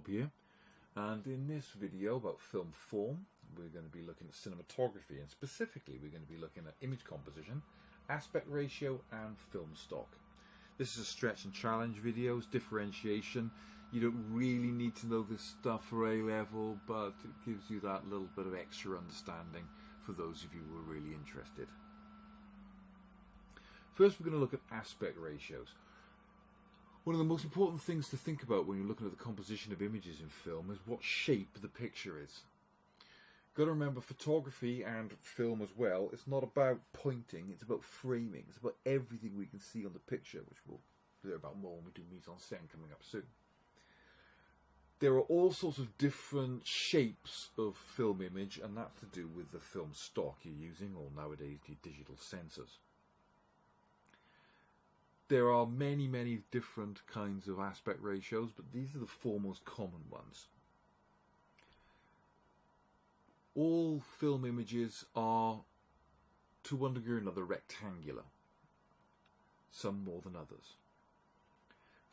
here, and in this video about film form we're going to be looking at cinematography, and specifically we're going to be looking at image composition, aspect ratio and film stock. This is a stretch and challenge videos, differentiation. You don't really need to know this stuff for A-level, but it gives you that little bit of extra understanding for those of you who are really interested. First we're going to look at aspect ratios. One of the most important things to think about when you're looking at the composition of images in film is what shape the picture is. Got to remember, photography and film as well, it's not about pointing, it's about framing. It's about everything we can see on the picture, which we'll hear about more when we do mise en scène coming up soon. There are all sorts of different shapes of film image, and that's to do with the film stock you're using, or nowadays the digital sensors. There are many different kinds of aspect ratios, but these are the four most common ones. All film images are, to one degree or another, rectangular. Some more than others.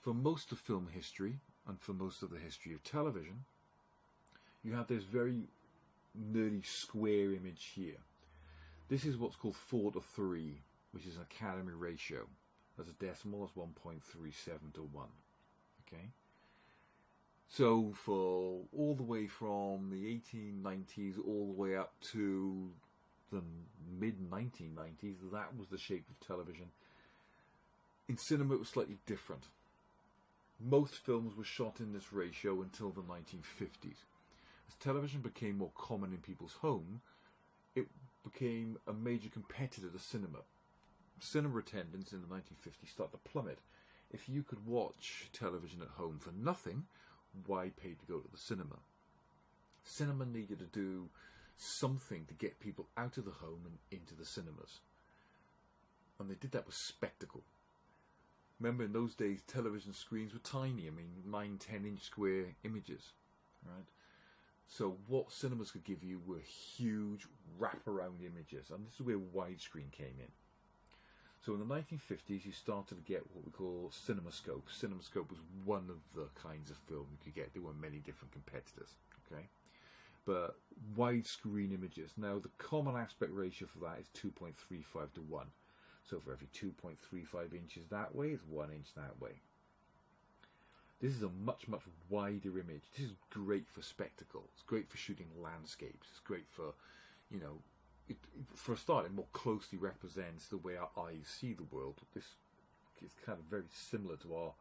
For most of film history, and for most of the history of television, you have this very nearly square image here. This is what's called 4:3, which is an Academy ratio. As a decimal, it's 1.37 to 1. Okay? So for all the way from the 1890s all the way up to the mid-1990s, that was the shape of television. In cinema it was slightly different. Most films were shot in this ratio until the 1950s. As television became more common in people's home, it became a major competitor to cinema. Cinema attendance in the 1950s started to plummet. If you could watch television at home for nothing, why pay to go to the cinema? Cinema needed to do something to get people out of the home and into the cinemas. And they did that with spectacle. Remember, in those days, television screens were tiny. I mean, 9-10-inch square images, right? So what cinemas could give you were huge wraparound images, and this is where widescreen came in. So in the 1950s, you started to get what we call CinemaScope. CinemaScope was one of the kinds of film you could get. There were many different competitors, okay? But widescreen images. Now, the common aspect ratio for that is 2.35 to 1. So for every 2.35 inches that way, it's 1 inch that way. This is a much wider image. This is great for spectacle. It's great for shooting landscapes. It's great for, you know, for a start, it more closely represents the way our eyes see the world. This is kind of very similar to our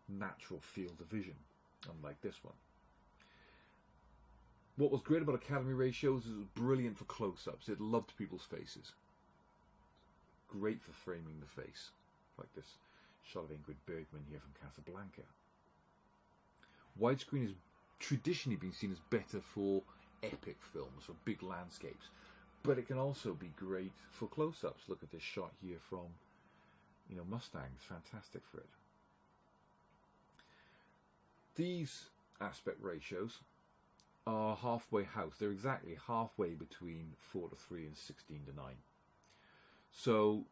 natural field of vision, unlike this one. What was great about Academy ratios is it was brilliant for close-ups. It loved people's faces. Great for framing the face, like this shot of Ingrid Bergman here from Casablanca. Widescreen has traditionally been seen as better for epic films, for big landscapes, but it can also be great for close-ups. Look at this shot here from, you know, Mustang. It's fantastic for it. These aspect ratios are halfway house. They're exactly halfway between 4:3 and 16:9. So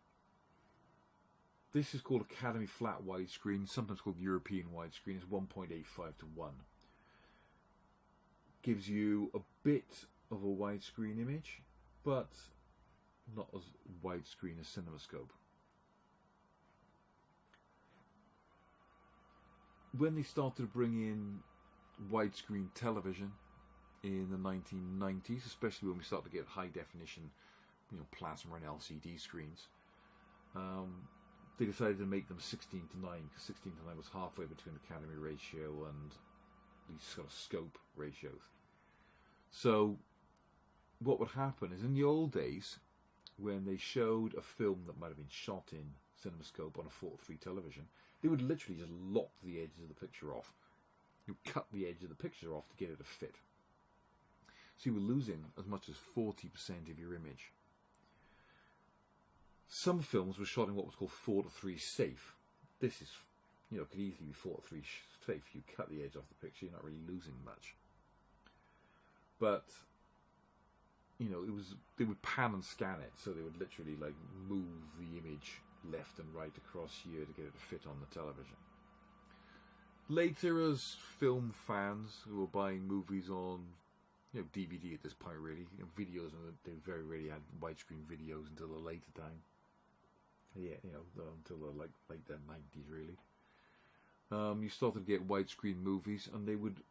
this is called Academy flat widescreen, sometimes called European widescreen. It's 1.85 to 1. Gives you a bit of a widescreen image, but not as widescreen as CinemaScope. When they started to bring in widescreen television in the 1990s, especially when we started to get high definition, you know, plasma and LCD screens, they decided to make them 16:9, because 16:9 was halfway between the Academy ratio and these sort of scope ratios. So what would happen is, in the old days, when they showed a film that might have been shot in CinemaScope on a 4:3 television, they would literally just lop the edges of the picture off. You would cut the edge of the picture off to get it to fit. So you were losing as much as 40% of your image. Some films were shot in what was called 4:3 safe. This is, you know, could easily be 4:3 safe. You cut the edge off the picture, you're not really losing much. But, you know, they would pan and scan it, so they would literally like move the image left and right across here to get it to fit on the television. Later, as film fans who were buying movies on, DVD at this point, really, videos, they very rarely had widescreen videos until a later time. Yeah, until the late 90s, really. You started to get widescreen movies, and they would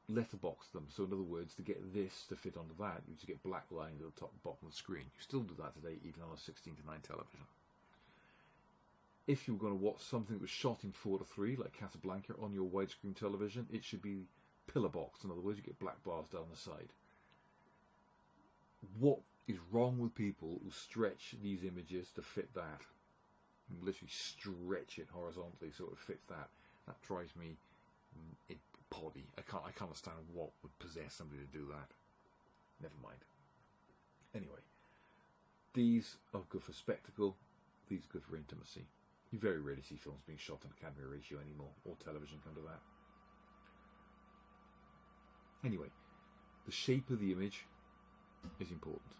letterbox them. So, in other words, to get this to fit onto that, you just get black lines at the top and bottom of the screen. You still do that today, even on a 16:9 television. If you were going to watch something that was shot in 4:3, like Casablanca, on your widescreen television, it should be pillar boxed. In other words, you get black bars down the side. What is wrong with people who stretch these images to fit that? You literally stretch it horizontally so it fits that. That drives me poddy. I can't understand what would possess somebody to do that. Never mind. Anyway, these are good for spectacle. These are good for intimacy. You very rarely see films being shot on a camera ratio anymore, or television come to that. Anyway, the shape of the image is important.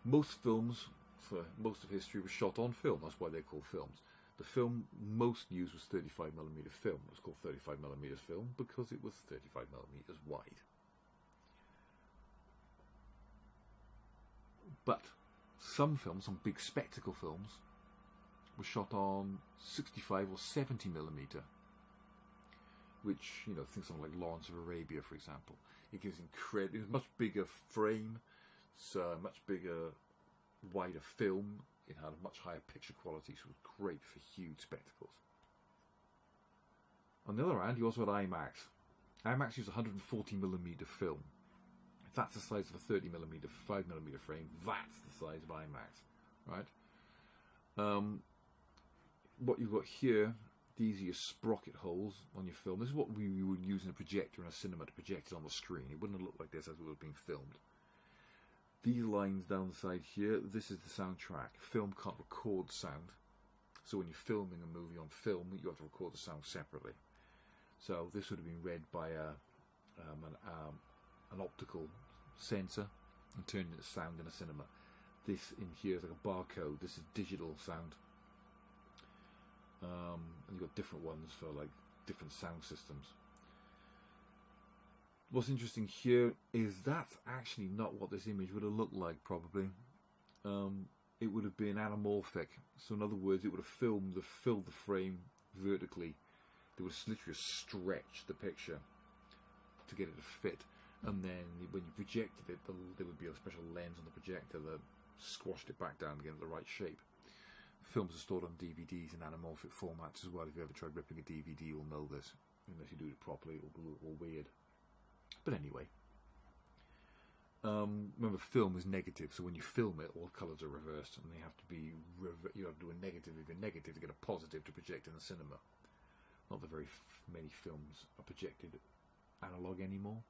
Most films, for most of history, were shot on film. That's why they're called films. The film most used was 35mm film. It was called 35mm film because it was 35mm wide. But some films, some big spectacle films, were shot on 65 or 70mm, which, things like Lawrence of Arabia, for example. It gives incredible, it's a much bigger frame, it's a much bigger, wider film. It had a much higher picture quality, so it was great for huge spectacles. On the other hand, you also had IMAX. IMAX used 140mm film. If that's the size of a 30mm, 5mm frame, that's the size of IMAX, right? What you've got here, these are your sprocket holes on your film. This is what we would use in a projector in a cinema to project it on the screen. It wouldn't have looked like this as it was being filmed. These lines down the side here, this is the soundtrack. Film can't record sound, so when you're filming a movie on film, you have to record the sound separately. So this would have been read by an optical sensor and turned into sound in a cinema. This in here is like a barcode. This is digital sound. And you've got different ones for like different sound systems. What's interesting here is that's actually not what this image would have looked like, probably. It would have been anamorphic. So in other words, it would have filled the frame vertically. They would have literally stretched the picture to get it to fit. And then when you projected it, there would be a special lens on the projector that squashed it back down to get it the right shape. Films are stored on DVDs in anamorphic formats as well. If you ever tried ripping a DVD, you'll know this. Unless you do it properly, it'll look all weird. But anyway, remember, film is negative, so when you film it, all colours are reversed, and they have to be you have to do a negative if you're negative to get a positive to project in the cinema. Not that very many films are projected analog anymore.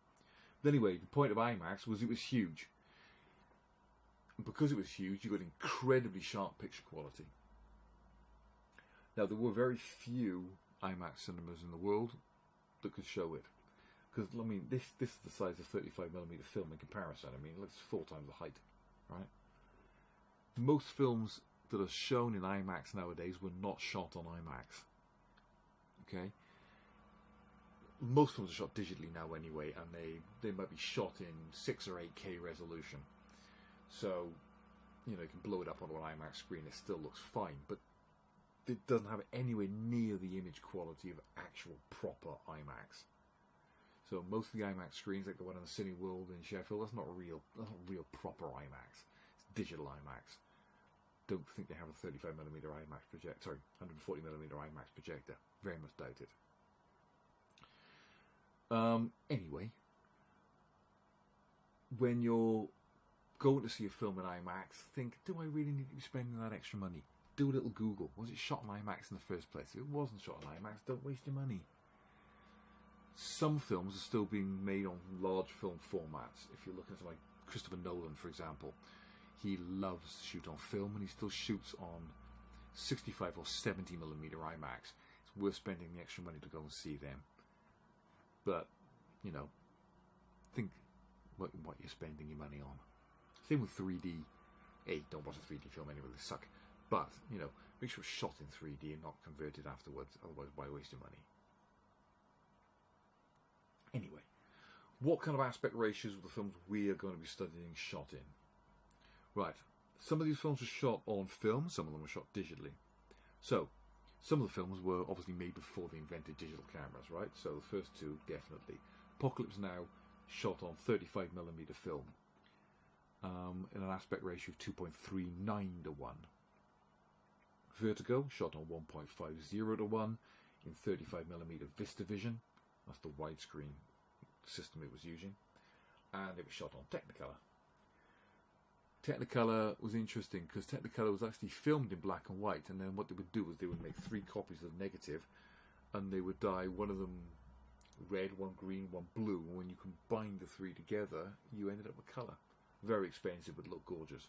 But anyway, the point of IMAX was it was huge. And because it was huge, you got incredibly sharp picture quality. Now, there were very few IMAX cinemas in the world that could show it. Because, I mean, this is the size of 35mm film in comparison. I mean, it's 4 times the height, right? Most films that are shown in IMAX nowadays were not shot on IMAX. Okay? Most films are shot digitally now anyway, and they might be shot in 6 or 8K resolution. So, you can blow it up onto an IMAX screen, it still looks fine, but it doesn't have anywhere near the image quality of actual proper IMAX. So most of the IMAX screens, like the one in the Cineworld in Sheffield, that's not real proper IMAX. It's digital IMAX. Don't think they have a 35mm IMAX projector. Sorry, 140mm IMAX projector. Very much doubt it. Anyway, when you're going to see a film in IMAX, think, do I really need to be spending that extra money? Do a little Google. Was it shot in IMAX in the first place? If it wasn't shot in IMAX, don't waste your money. Some films are still being made on large film formats. If you look at like Christopher Nolan, for example, he loves to shoot on film, and he still shoots on 65 or 70mm IMAX. It's worth spending the extra money to go and see them. But, think what you're spending your money on. Same with 3D. Don't watch a 3D film anyway, they suck. But, Make sure it's shot in 3D and not converted afterwards, otherwise why waste your money? Anyway, what kind of aspect ratios of the films we are going to be studying shot in? Right, some of these films were shot on film, some of them were shot digitally. So, some of the films were obviously made before they invented digital cameras, right? So the first two, definitely. Apocalypse Now, shot on 35mm film, in an aspect ratio of 2.39 to 1. Vertigo, shot on 1.50 to 1 in 35mm VistaVision. That's the widescreen system it was using. And it was shot on Technicolor. Technicolor was interesting because Technicolor was actually filmed in black and white, and then what they would do was they would make 3 copies of the negative, and they would dye one of them red, one green, one blue, and when you combine the 3 together, you ended up with colour. Very expensive, but looked gorgeous.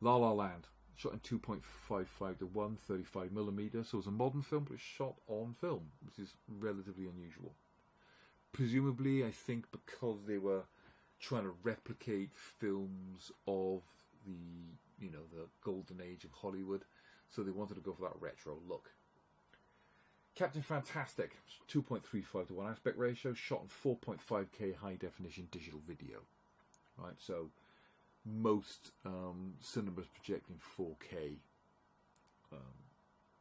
La La Land, shot in 2.55 to 1, 35mm, so it was a modern film, but it was shot on film, which is relatively unusual. Presumably, I think because they were trying to replicate films of the golden age of Hollywood, so they wanted to go for that retro look. Captain Fantastic, 2.35 to 1 aspect ratio, shot in 4.5K high definition digital video. Right, so most cinemas project in 4K,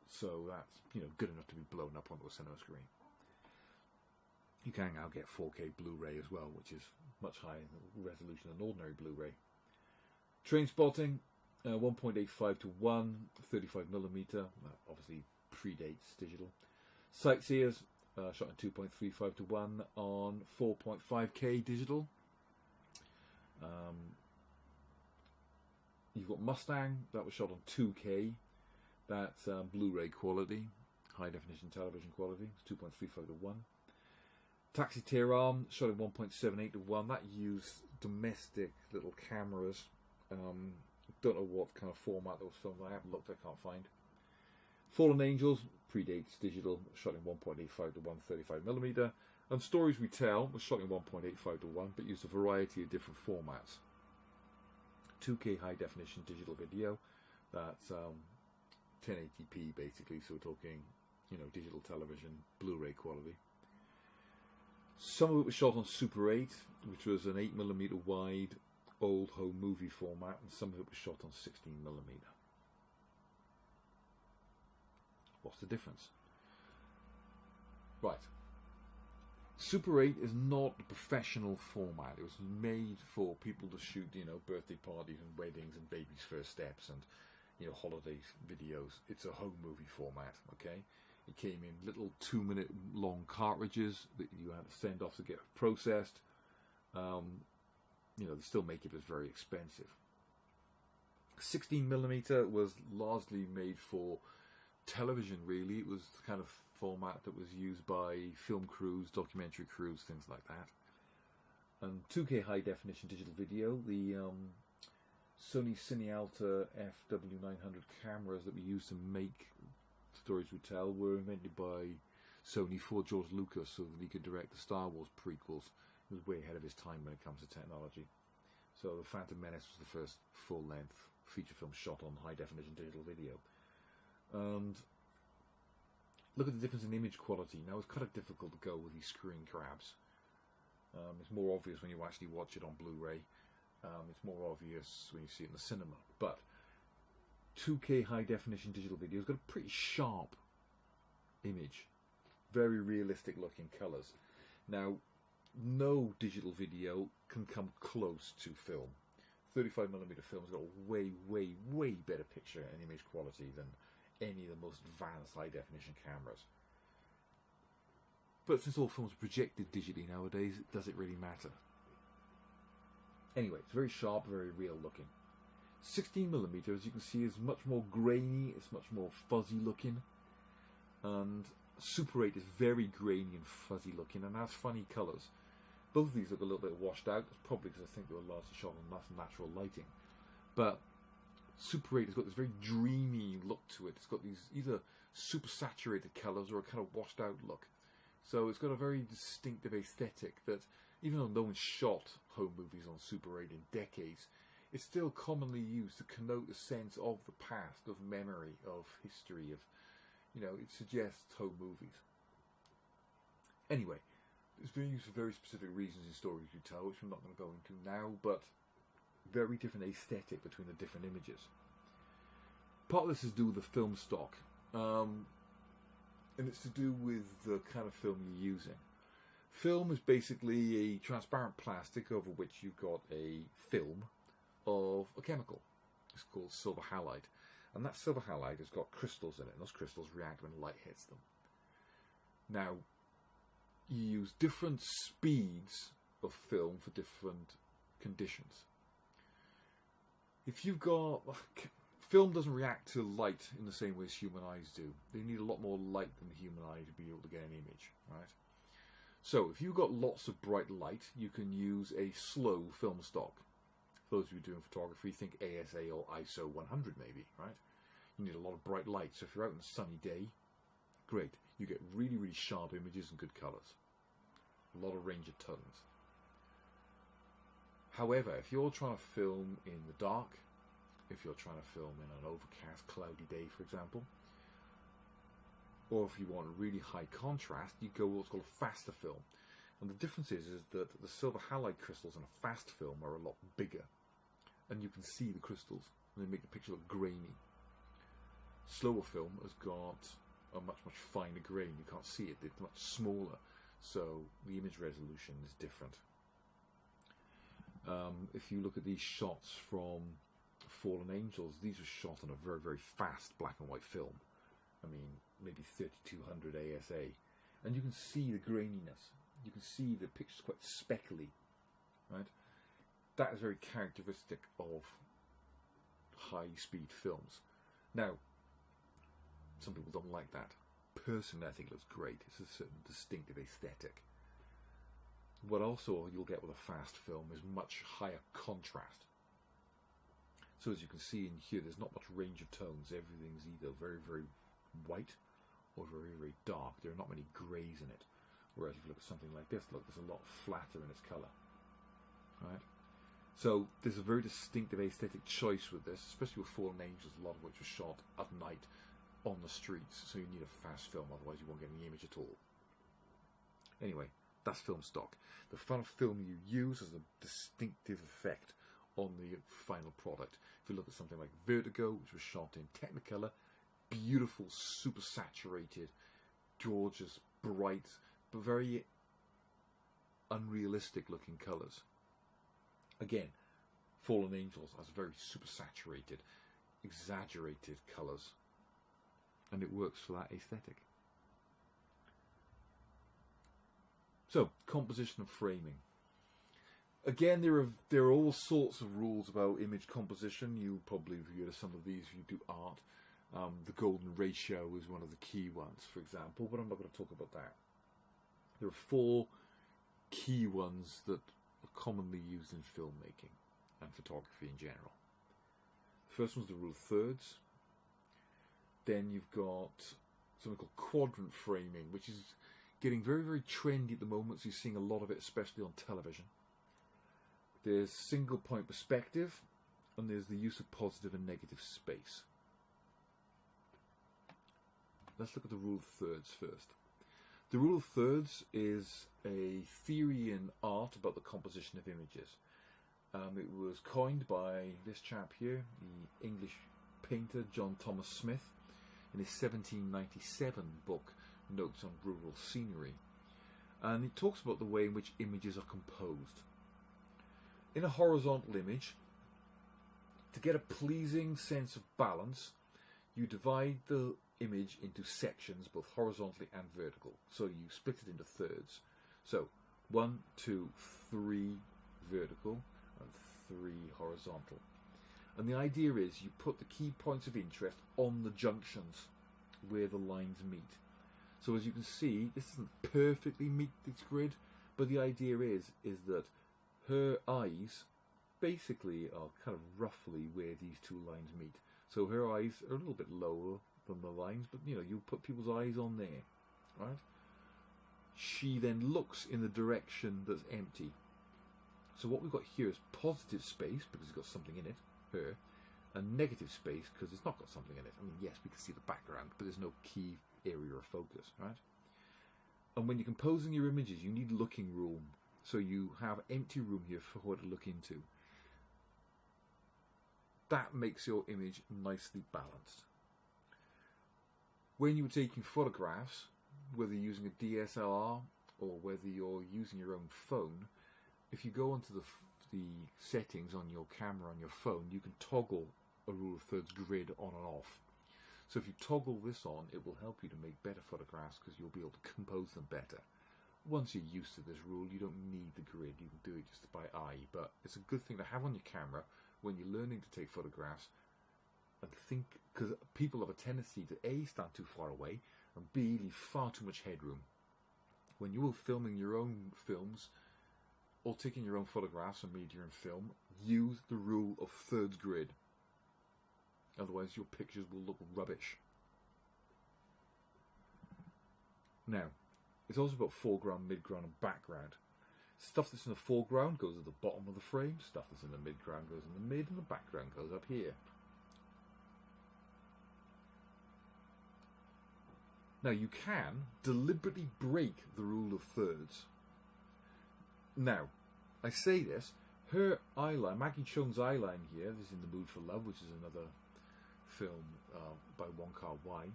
so that's good enough to be blown up onto a cinema screen. You can now get 4K Blu-ray as well, which is much higher in resolution than ordinary Blu-ray. Trainspotting, 1.85 to 1, 35mm, obviously predates digital. Sightseers, shot in 2.35 to 1 on 4.5K digital. You've got Mustang, that was shot on 2K. That's Blu-ray quality, high definition television quality, 2.35 to 1. Taxi Tehran, shot in 1.78 to 1. That used domestic little cameras. Don't know what kind of format those filmed. I haven't looked, I can't find. Fallen Angels, predates digital, shot in 1.85 to 1, 35mm. And Stories We Tell was shot in 1.85 to 1, but used a variety of different formats. 2K high definition digital video. That's 1080p basically, so we're talking, digital television, Blu-ray quality. Some of it was shot on Super 8, which was an 8mm wide old home movie format, and some of it was shot on 16mm. What's the difference? Right. Super 8 is not a professional format. It was made for people to shoot, birthday parties and weddings and babies' first steps and, holiday videos. It's a home movie format, okay? It came in little 2-minute long cartridges that you had to send off to get processed. They still make it, but it's very expensive. 16mm was largely made for television, really. It was the kind of format that was used by film crews, documentary crews, things like that. And 2K high definition digital video, the Sony Cinealta FW900 cameras that we used to make Stories We Tell were invented by Sony for George Lucas so that he could direct the Star Wars prequels. He was way ahead of his time when it comes to technology. So The Phantom Menace was the first full-length feature film shot on high-definition digital video. And look at the difference in image quality. Now, it's kind of difficult to go with these screen grabs. It's more obvious when you actually watch it on Blu-ray. It's more obvious when you see it in the cinema. But 2K high-definition digital video has got a pretty sharp image. Very realistic looking colours. Now, no digital video can come close to film. 35mm film's got a way, way, way better picture and image quality than any of the most advanced high-definition cameras. But since all films are projected digitally nowadays, does it really matter? Anyway, it's very sharp, very real looking. 16mm, as you can see, is much more grainy, it's much more fuzzy looking. And Super 8 is very grainy and fuzzy looking and has funny colours. Both of these look a little bit washed out. That's probably because I think they were largely shot on natural lighting. But Super 8 has got this very dreamy look to it. It's got these either super saturated colours or a kind of washed out look. So it's got a very distinctive aesthetic that, even though no one's shot home movies on Super 8 in decades, it's still commonly used to connote a sense of the past, of memory, of history, of, it suggests home movies. Anyway, it's been used for very specific reasons in stories you tell, which I'm not going to go into now, but very different aesthetic between the different images. Part of this is to do with the film stock, and it's to do with the kind of film you're using. Film is basically a transparent plastic over which you've got a film of a chemical. It's called silver halide, and that silver halide has got crystals in it, and those crystals react when light hits them. Now, you use different speeds of film for different conditions. If you've got... Film doesn't react to light in the same way as human eyes do. They need a lot more light than the human eye to be able to get an image, right? So, if you've got lots of bright light, you can use a slow film stock. For those of you doing photography, think ASA or ISO 100 maybe, right? You need a lot of bright light. So if you're out on a sunny day, great. You get really, really sharp images and good colours. A lot of range of tones. However, if you're trying to film in the dark, if you're trying to film in an overcast, cloudy day, for example, or if you want really high contrast, you go what's called a faster film. And the difference is that the silver halide crystals in a fast film are a lot bigger, and you can see the crystals, and they make the picture look grainy. Slower film has got a much, much finer grain. You can't see it, it's much smaller, so the image resolution is different. If you look at these shots from Fallen Angels, these were shot on a very, very fast black and white film. I mean, maybe 3200 ASA. And you can see the graininess. You can see the picture's quite speckly, right? That is very characteristic of high-speed films. Now, some people don't like that. Personally, I think it looks great. It's a certain distinctive aesthetic. What also you'll get with a fast film is much higher contrast. So as you can see in here, there's not much range of tones. Everything's either very, very white or very, very dark. There are not many greys in it. Whereas if you look at something like this, look, there's a lot flatter in its colour. Right? So there's a very distinctive aesthetic choice with this, especially with Fallen Angels, a lot of which was shot at night on the streets. So you need a fast film, otherwise you won't get any image at all. Anyway, that's film stock. The final film you use has a distinctive effect on the final product. If you look at something like Vertigo, which was shot in Technicolor, beautiful, super saturated, gorgeous, bright, but very unrealistic looking colours. Again, Fallen Angels has very super saturated, exaggerated colours, and it works for that aesthetic. So, composition and framing. Again, there are all sorts of rules about image composition. You probably have heard of some of these if you do art. The golden ratio is one of the key ones, for example, but I'm not going to talk about that. There are 4 key ones that are commonly used in filmmaking and photography in general. The first one's the rule of thirds. Then you've got something called quadrant framing, which is getting very, very trendy at the moment, so you're seeing a lot of it, especially on television. There's single point perspective, and there's the use of positive and negative space. Let's look at the rule of thirds first. The rule of thirds is a theory in art about the composition of images. It was coined by this chap here, the English painter John Thomas Smith, in his 1797 book, Notes on Rural Scenery. And it talks about the way in which images are composed. In a horizontal image, to get a pleasing sense of balance, you divide the image into sections, both horizontally and vertical. So you split it into thirds. So 1, 2, 3 vertical and 3 horizontal. And the idea is you put the key points of interest on the junctions where the lines meet. So as you can see, this doesn't perfectly meet this grid, but the idea is that her eyes basically are kind of roughly where these two lines meet. So her eyes are a little bit lower than the lines, but you put people's eyes on there, right? She then looks in the direction that's empty. So what we've got here is positive space, because it's got something in it, her, and negative space, because it's not got something in it. I mean, yes, we can see the background, but there's no key area of focus, right? And when you're composing your images, you need looking room. So you have empty room here for her to look into. That makes your image nicely balanced. When you're taking photographs, whether you're using a DSLR or whether you're using your own phone, if you go onto the settings on your camera on your phone, you can toggle a rule of thirds grid on and off. So if you toggle this on, it will help you to make better photographs because you'll be able to compose them better. Once you're used to this rule, you don't need the grid. You can do it just by eye, but it's a good thing to have on your camera when you're learning to take photographs, and think, because people have a tendency to A, stand too far away, and B, leave far too much headroom. When you're filming your own films or taking your own photographs and media and film, use the rule of thirds grid. Otherwise your pictures will look rubbish. Now, it's also about foreground, midground and background. Stuff that's in the foreground goes at the bottom of the frame, stuff that's in the midground goes in the mid, and the background goes up here. Now you can deliberately break the rule of thirds. Now, I say this, her eyeline, Maggie Cheung's eyeline here, this is In the Mood for Love, which is another film by Wong Kar-wai.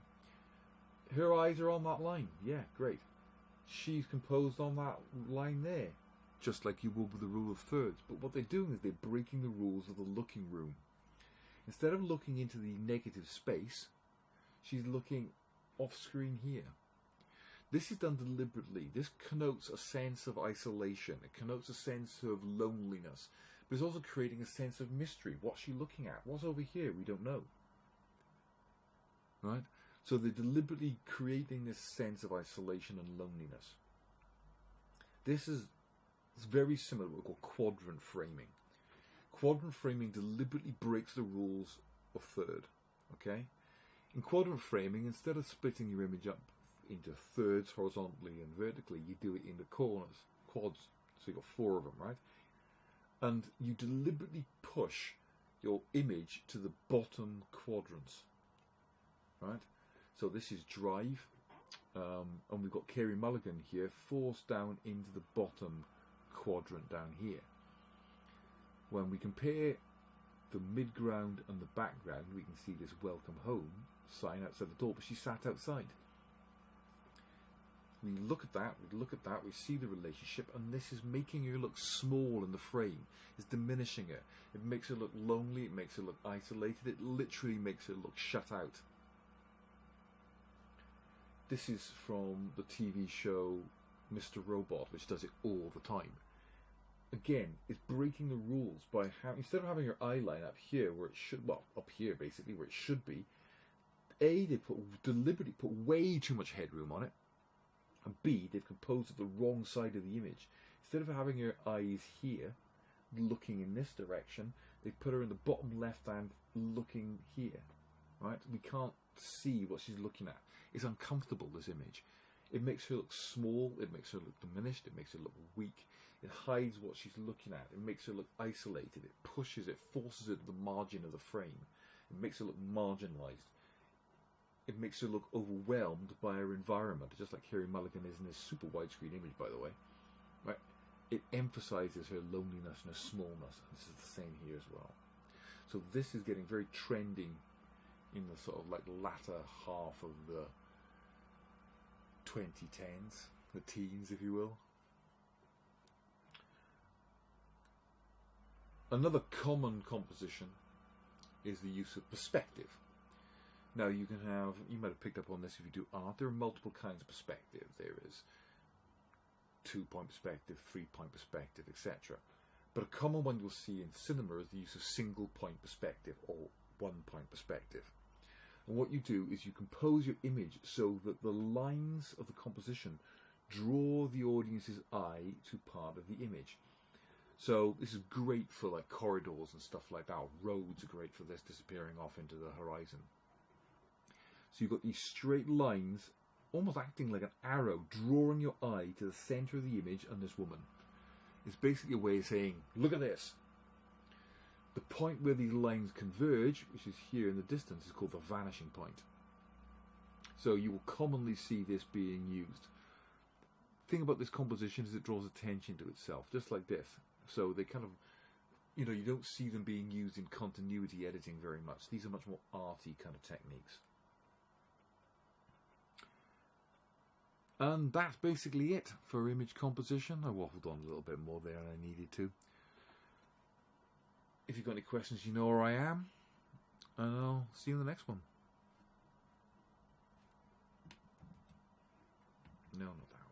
Her eyes are on that line, yeah, great. She's composed on that line there, just like you would with the rule of thirds. But what they're doing is they're breaking the rules of the looking room. Instead of looking into the negative space, she's looking off screen here. This is done deliberately. This connotes a sense of isolation. It connotes a sense of loneliness. But it's also creating a sense of mystery. What's she looking at? What's over here? We don't know. Right? So they're deliberately creating this sense of isolation and loneliness. This is very similar to what we call quadrant framing. Quadrant framing deliberately breaks the rules of third. Okay? In quadrant framing, instead of splitting your image up into thirds horizontally and vertically, you do it in the corners, quads. So you've got 4 of them, right? And you deliberately push your image to the bottom quadrants, right? So this is drive, and we've got Carey Mulligan here, forced down into the bottom quadrant down here. When we compare the midground and the background, we can see this welcome home sign outside the door, but she sat outside. We look at that, we see the relationship, and this is making her look small in the frame. It's diminishing her. It makes her look lonely, it makes her look isolated, it literally makes her look shut out. This is from the TV show Mr. Robot, which does it all the time. Again, it's breaking the rules by how, instead of having her eye line up here where it should, well, up here basically where it should be, A, they deliberately put way too much headroom on it, and B, they've composed it the wrong side of the image. Instead of having her eyes here, looking in this direction, they've put her in the bottom left hand looking here, right? We can't see what she's looking at. It's uncomfortable, this image. It makes her look small, it makes her look diminished, it makes her look weak. It hides what she's looking at. It makes her look isolated. It pushes, it forces her to the margin of the frame. It makes her look marginalised. It makes her look overwhelmed by her environment, just like Carey Mulligan is in this super widescreen image, by the way. Right? It emphasises her loneliness and her smallness, and this is the same here as well. So this is getting very trending in the sort of like latter half of the 2010s, the teens, if you will. Another common composition is the use of perspective. Now you can have, you might have picked up on this if you do art, there are multiple kinds of perspective. There is 2-point perspective, 3-point perspective, etc. But a common one you'll see in cinema is the use of single-point perspective or 1-point perspective. And what you do is you compose your image so that the lines of the composition draw the audience's eye to part of the image. So this is great for like corridors and stuff like that. Roads are great for this, disappearing off into the horizon. So you've got these straight lines, almost acting like an arrow, drawing your eye to the centre of the image and this woman. It's basically a way of saying, look at this. The point where these lines converge, which is here in the distance, is called the vanishing point. So you will commonly see this being used. The thing about this composition is it draws attention to itself, just like this. So they kind of, you know, you don't see them being used in continuity editing very much. These are much more arty kind of techniques. And that's basically it for image composition. I waffled on a little bit more there than I needed to. If you've got any questions, you know where I am. And I'll see you in the next one. No, not that one.